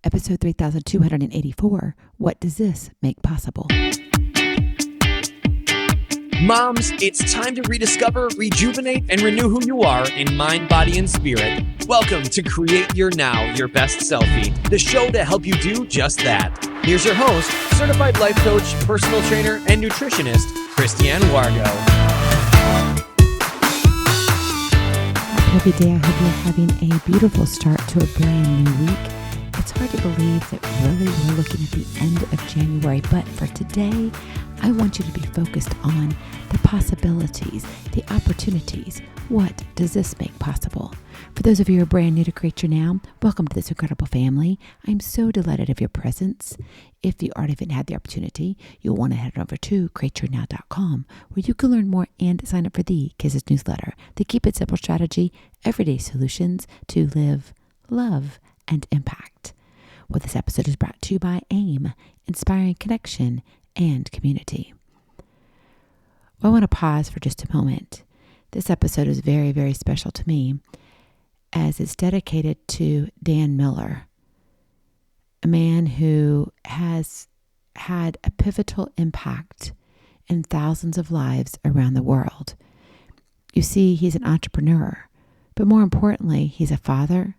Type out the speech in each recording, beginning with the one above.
episode 3284, What Does This Make Possible? Moms, it's time to rediscover, rejuvenate, and renew who you are in mind, body, and spirit. Welcome to Create Your Now, Your Best Selfie, the show to help you do just that. Here's your host, certified life coach, personal trainer, and nutritionist, Christiane Wargo. Happy day. I hope you're having a beautiful start to a brand new week. It's hard to believe that really we're looking at the end of January, but for today, I want you to be focused on the possibilities, the opportunities. What does this make possible? For those of you who are brand new to Create Your Now, welcome to this incredible family. I'm so delighted of your presence. If you already haven't had the opportunity, you'll want to head over to createyournow.com, where you can learn more and sign up for the Kisses newsletter, the Keep It Simple strategy, everyday solutions to live, love, and impact. Well, this episode is brought to you by AIM, Inspiring Connection and Community. Well, I want to pause for just a moment. This episode is very, very special to me as it's dedicated to Dan Miller, a man who has had a pivotal impact in thousands of lives around the world. You see, he's an entrepreneur, but more importantly, he's a father,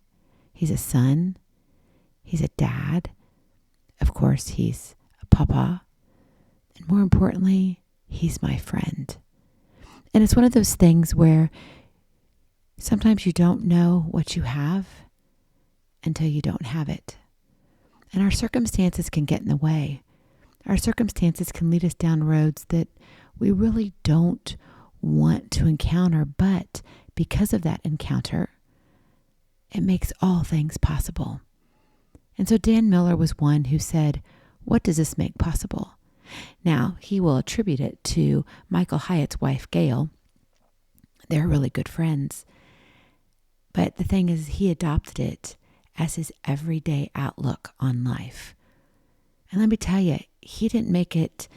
he's a son, he's a dad. Of course, he's a papa. And more importantly, he's my friend. And it's one of those things where sometimes you don't know what you have until you don't have it. And our circumstances can get in the way. Our circumstances can lead us down roads that we really don't want to encounter, but because of that encounter, it makes all things possible. And so Dan Miller was one who said, what does this make possible? Now, he will attribute it to Michael Hyatt's wife, Gail. They're really good friends. But the thing is, he adopted it as his everyday outlook on life. And let me tell you, he didn't make it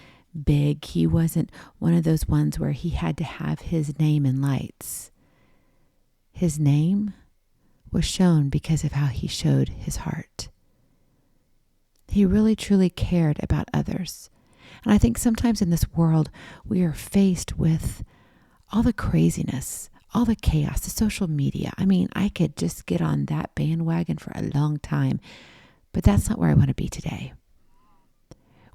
big. He wasn't one of those ones where he had to have his name in lights. His name was shown because of how he showed his heart. He really, truly cared about others. And I think sometimes in this world, we are faced with all the craziness, all the chaos, the social media. I mean, I could just get on that bandwagon for a long time, but that's not where I want to be today.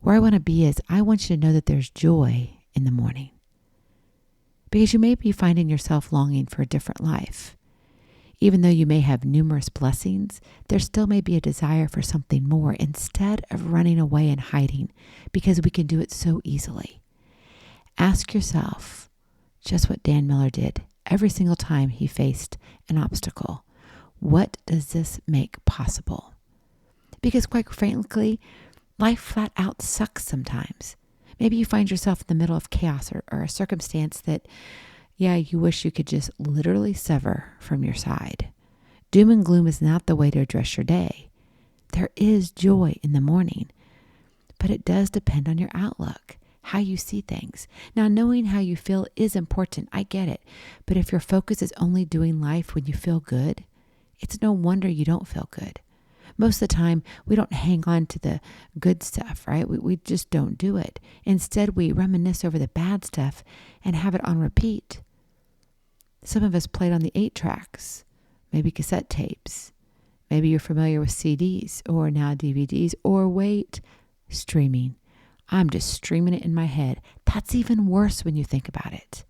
Where I want to be is I want you to know that there's joy in the morning. Because you may be finding yourself longing for a different life. Even though you may have numerous blessings, there still may be a desire for something more instead of running away and hiding, because we can do it so easily. Ask yourself just what Dan Miller did every single time he faced an obstacle. What does this make possible? Because quite frankly, life flat out sucks sometimes. Maybe you find yourself in the middle of chaos or a circumstance that you wish you could just literally sever from your side. Doom and gloom is not the way to address your day. There is joy in the morning, but it does depend on your outlook, how you see things. Now, knowing how you feel is important. I get it. But if your focus is only doing life when you feel good, it's no wonder you don't feel good. Most of the time, we don't hang on to the good stuff, right? We just don't do it. Instead, we reminisce over the bad stuff and have it on repeat. Some of us played on the 8 tracks, maybe cassette tapes. Maybe you're familiar with CDs or now DVDs or streaming. I'm just streaming it in my head. That's even worse when you think about it.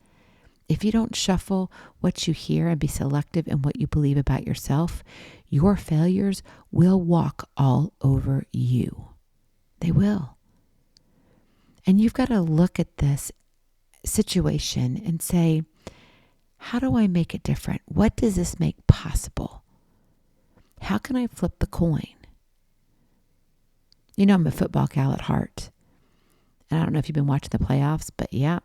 If you don't shuffle what you hear and be selective in what you believe about yourself, your failures will walk all over you. They will. And you've got to look at this situation and say, how do I make it different? What does this make possible? How can I flip the coin? You know, I'm a football gal at heart. And I don't know if you've been watching the playoffs, but yeah,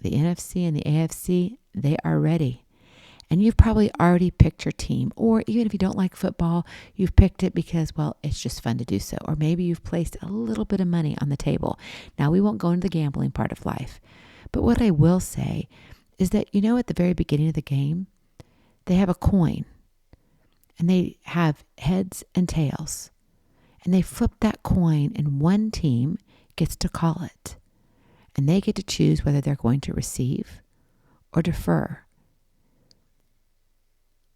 the NFC and the AFC, they are ready. And you've probably already picked your team. Or even if you don't like football, you've picked it because, well, it's just fun to do so. Or maybe you've placed a little bit of money on the table. Now, we won't go into the gambling part of life. But what I will say is that, you know, at the very beginning of the game, they have a coin. And they have heads and tails. And they flip that coin, and one team gets to call it. And they get to choose whether they're going to receive or defer.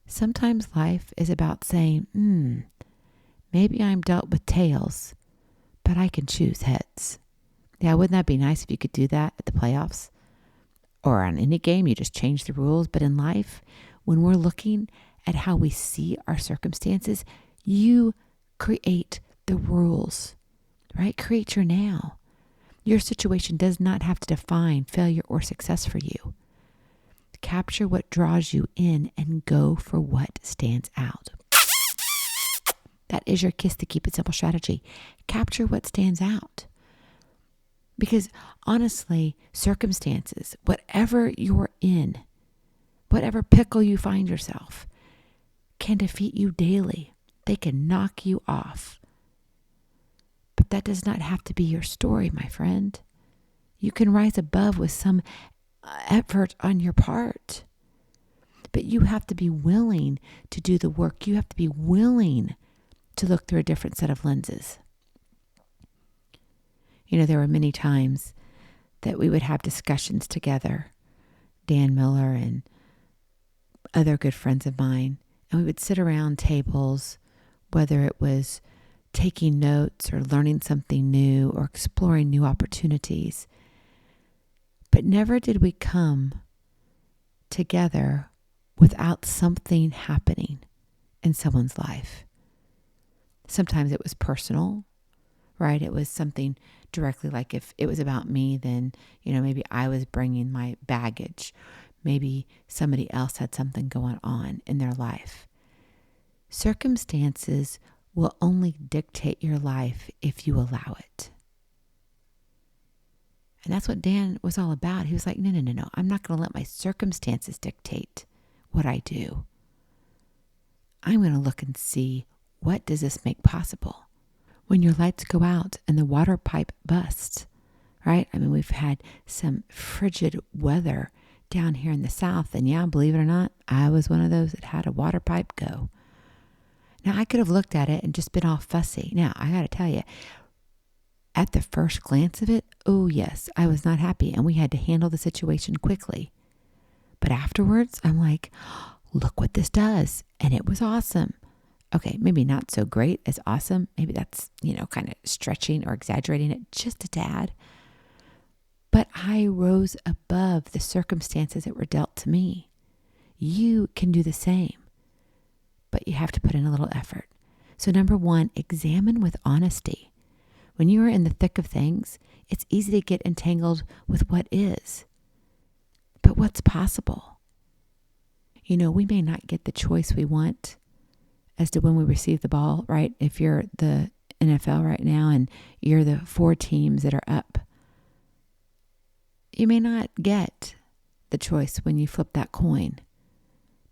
Sometimes life is about saying, maybe I'm dealt with tails, but I can choose heads. Yeah, wouldn't that be nice if you could do that at the playoffs? Or on any game, you just change the rules. But in life, when we're looking at how we see our circumstances, you create the rules, right? Create your now. Your situation does not have to define failure or success for you. Capture what draws you in and go for what stands out. That is your Kiss to Keep It Simple strategy. Capture what stands out. Because honestly, circumstances, whatever you're in, whatever pickle you find yourself, can defeat you daily. They can knock you off. But that does not have to be your story, my friend. You can rise above with some effort on your part. But you have to be willing to do the work. You have to be willing to look through a different set of lenses. You know, there were many times that we would have discussions together, Dan Miller and other good friends of mine, and we would sit around tables, whether it was taking notes or learning something new or exploring new opportunities. But never did we come together without something happening in someone's life. Sometimes it was personal, right? It was something directly, like if it was about me, then, maybe I was bringing my baggage. Maybe somebody else had something going on in their life. Circumstances will only dictate your life if you allow it. And that's what Dan was all about. He was like, no. I'm not going to let my circumstances dictate what I do. I'm going to look and see, what does this make possible? When your lights go out and the water pipe busts, right? I mean, we've had some frigid weather down here in the South. And yeah, believe it or not, I was one of those that had a water pipe go. Now, I could have looked at it and just been all fussy. Now, I got to tell you, at the first glance of it, oh yes, I was not happy, and we had to handle the situation quickly. But afterwards, I'm like, look what this does. And it was awesome. Okay, maybe not so great as awesome. Maybe that's, kind of stretching or exaggerating it just a tad. But I rose above the circumstances that were dealt to me. You can do the same, but you have to put in a little effort. So 1, examine with honesty. When you are in the thick of things, it's easy to get entangled with what is. But what's possible? We may not get the choice we want as to when we receive the ball, right? If you're the NFL right now and you're the 4 teams that are up, you may not get the choice when you flip that coin.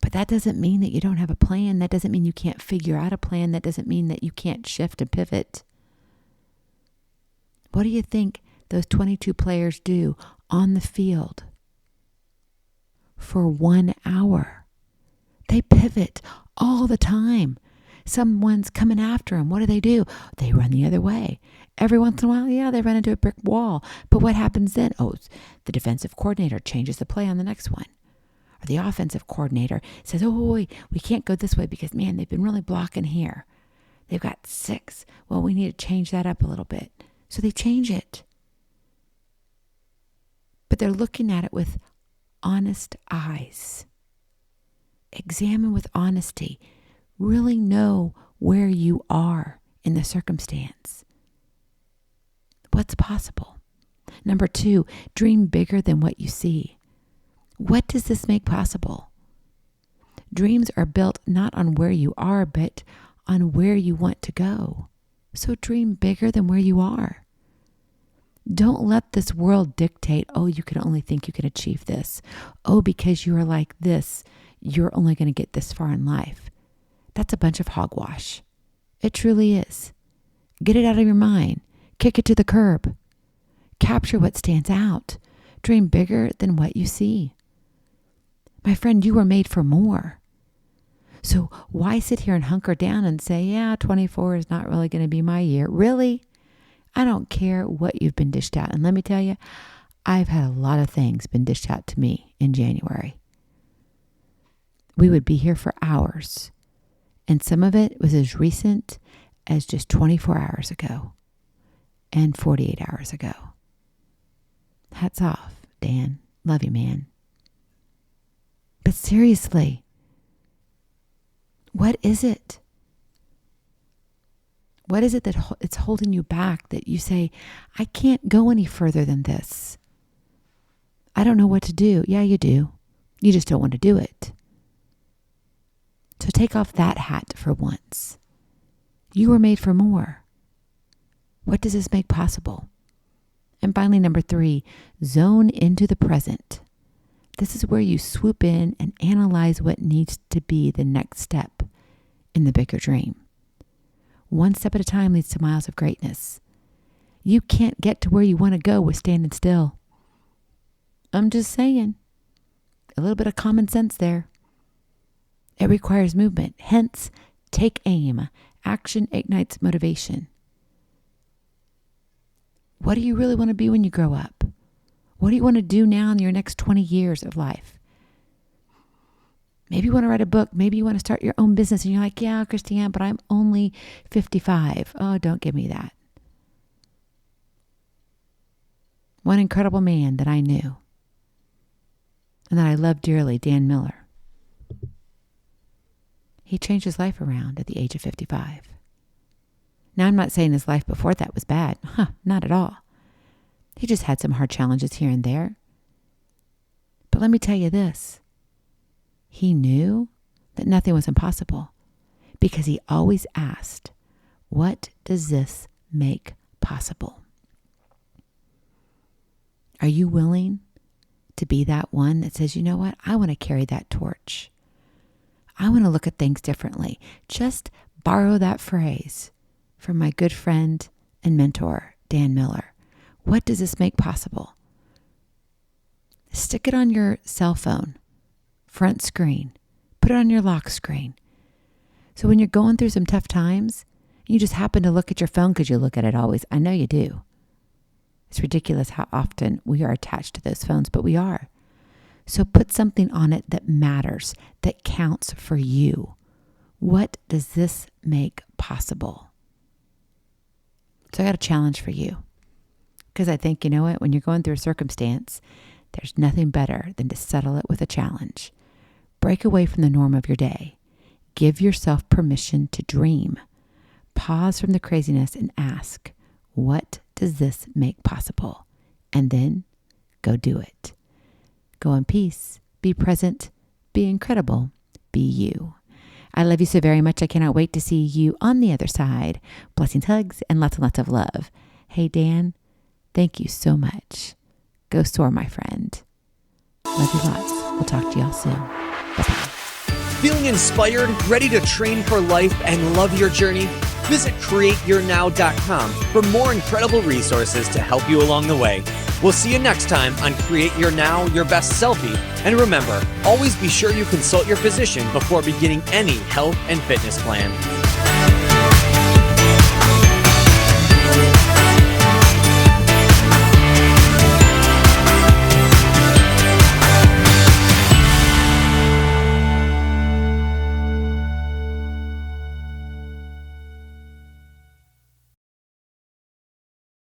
But that doesn't mean that you don't have a plan. That doesn't mean you can't figure out a plan. That doesn't mean that you can't shift and pivot. What do you think those 22 players do on the field for 1 hour? They pivot all the time. Someone's coming after them. What do? They run the other way. Every once in a while, yeah, they run into a brick wall. But what happens then? Oh, the defensive coordinator changes the play on the next one. Or the offensive coordinator says, we can't go this way because, man, they've been really blocking here. They've got 6. Well, we need to change that up a little bit. So they change it. But they're looking at it with honest eyes. Examine with honesty. Really know where you are in the circumstance. What's possible? 2, dream bigger than what you see. What does this make possible? Dreams are built not on where you are, but on where you want to go. So dream bigger than where you are. Don't let this world dictate, you can only think you can achieve this. Because you are like this, you're only going to get this far in life. That's a bunch of hogwash. It truly is. Get it out of your mind. Kick it to the curb. Capture what stands out. Dream bigger than what you see. My friend, you were made for more. So why sit here and hunker down and say, yeah, 24 is not really going to be my year? Really? I don't care what you've been dished out. And let me tell you, I've had a lot of things been dished out to me in January. We would be here for hours. And some of it was as recent as just 24 hours ago and 48 hours ago. Hats off, Dan. Love you, man. But seriously, what is it? What is it that it's holding you back that you say, I can't go any further than this? I don't know what to do. Yeah, you do. You just don't want to do it. So take off that hat for once. You were made for more. What does this make possible? And finally, number 3, zone into the present. This is where you swoop in and analyze what needs to be the next step in the bigger dream. One step at a time leads to miles of greatness. You can't get to where you want to go with standing still. I'm just saying. A little bit of common sense there. It requires movement. Hence, take aim. Action ignites motivation. What do you really want to be when you grow up? What do you want to do now in your next 20 years of life? Maybe you want to write a book. Maybe you want to start your own business. And you're like, yeah, Christiane, but I'm only 55. Oh, don't give me that. One incredible man that I knew and that I love dearly, Dan Miller. He changed his life around at the age of 55. Now, I'm not saying his life before that was bad. Not at all. He just had some hard challenges here and there. But let me tell you this. He knew that nothing was impossible because he always asked, what does this make possible? Are you willing to be that one that says, you know what? I want to carry that torch. I want to look at things differently. Just borrow that phrase from my good friend and mentor, Dan Miller. What does this make possible? Stick it on your cell phone, front screen. Put it on your lock screen. So when you're going through some tough times, you just happen to look at your phone because you look at it always. I know you do. It's ridiculous how often we are attached to those phones, but we are. So put something on it that matters, that counts for you. What does this make possible? So I got a challenge for you. Because I think, you know what, when you're going through a circumstance, there's nothing better than to settle it with a challenge. Break away from the norm of your day. Give yourself permission to dream. Pause from the craziness and ask, what does this make possible? And then go do it. Go in peace. Be present. Be incredible. Be you. I love you so very much. I cannot wait to see you on the other side. Blessings, hugs, and lots of love. Hey, Dan, thank you so much. Go soar, my friend. Love you lots. We'll talk to y'all soon. Bye-bye. Feeling inspired, ready to train for life and love your journey? Visit createyournow.com for more incredible resources to help you along the way. We'll see you next time on Create Your Now, Your Best Selfie. And remember, always be sure you consult your physician before beginning any health and fitness plan.